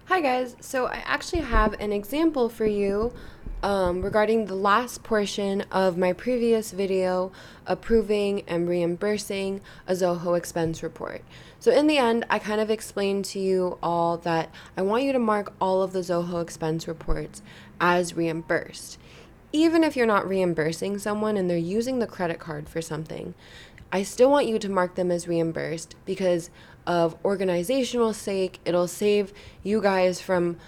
Hi guys, so I actually have an example for you regarding the last portion of my previous video, approving and reimbursing a Zoho expense report. So in the end, I kind of explained to you all that I want you to mark all of the Zoho expense reports as reimbursed. Even if you're not reimbursing someone and they're using the credit card for something, I still want you to mark them as reimbursed because of organizational sake. It'll save you guys from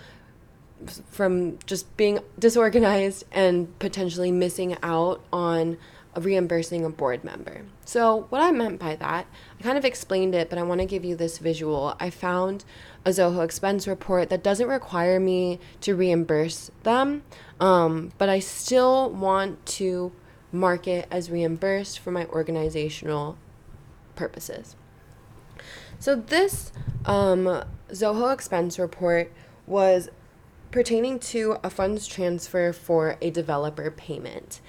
just being disorganized and potentially missing out on reimbursing a board member. So what I meant by that, I kind of explained it, but I want to give you this visual. I found a Zoho expense report that doesn't require me to reimburse them, but I still want to mark it as reimbursed for my organizational purposes. So this Zoho expense report was pertaining to a funds transfer for a developer payment.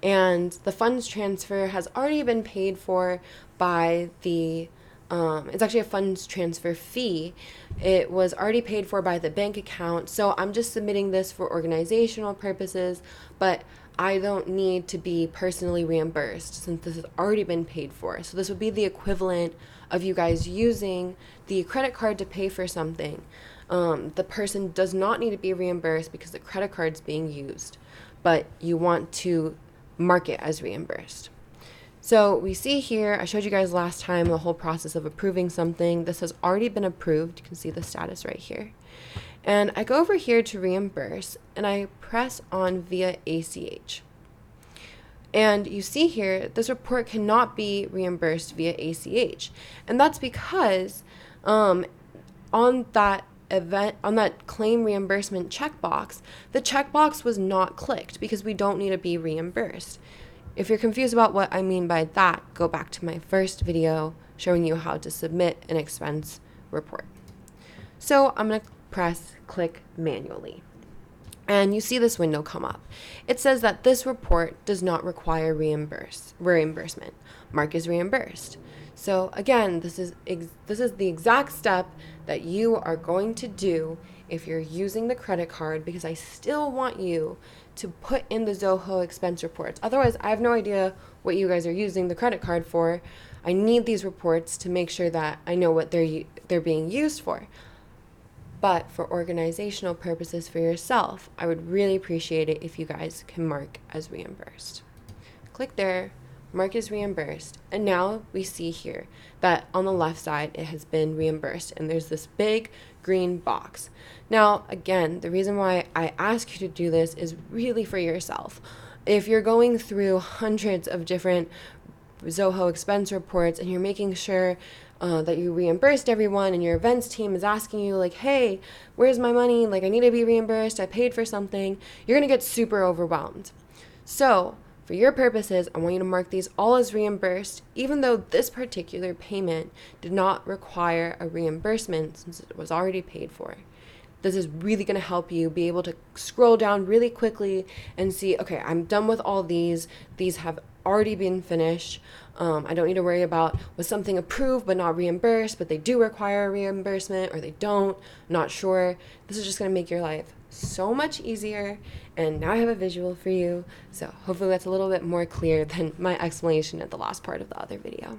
And the funds transfer has already been paid for by it's actually a funds transfer fee. It was already paid for by the bank account. So I'm just submitting this for organizational purposes, but I don't need to be personally reimbursed since this has already been paid for. So this would be the equivalent of you guys using the credit card to pay for something. The person does not need to be reimbursed because the credit card's being used, but you want to mark it as reimbursed. So we see here, I showed you guys last time the whole process of approving something. This has already been approved. You can see the status right here. And I go over here to reimburse and I press on via ACH. And you see here, this report cannot be reimbursed via ACH. And that's because on that claim reimbursement checkbox, the checkbox was not clicked because we don't need to be reimbursed. If you're confused about what I mean by that, go back to my first video showing you how to submit an expense report. So I'm going to press click manually. And you see this window come up. It says that this report does not require reimbursement. Mark is reimbursed. So again, this is the exact step that you are going to do if you're using the credit card, because I still want you to put in the Zoho expense reports. Otherwise, I have no idea what you guys are using the credit card for. I need these reports to make sure that I know what they're being used for. But for organizational purposes for yourself, I would really appreciate it if you guys can mark as reimbursed. Click there, mark as reimbursed, and now we see here that on the left side it has been reimbursed and there's this big green box. Now again, the reason why I ask you to do this is really for yourself. If you're going through hundreds of different Zoho expense reports and you're making sure that you reimbursed everyone and your events team is asking you like, hey, where's my money? Like, I need to be reimbursed. I paid for something. You're going to get super overwhelmed. So for your purposes, I want you to mark these all as reimbursed, even though this particular payment did not require a reimbursement since it was already paid for. This is really going to help you be able to scroll down really quickly and see, okay, I'm done with all these. These have already been finished. I don't need to worry about was something approved but not reimbursed, but they do require a reimbursement or they don't, not sure. This is just going to make your life so much easier. And now I have a visual for you. So hopefully that's a little bit more clear than my explanation at the last part of the other video.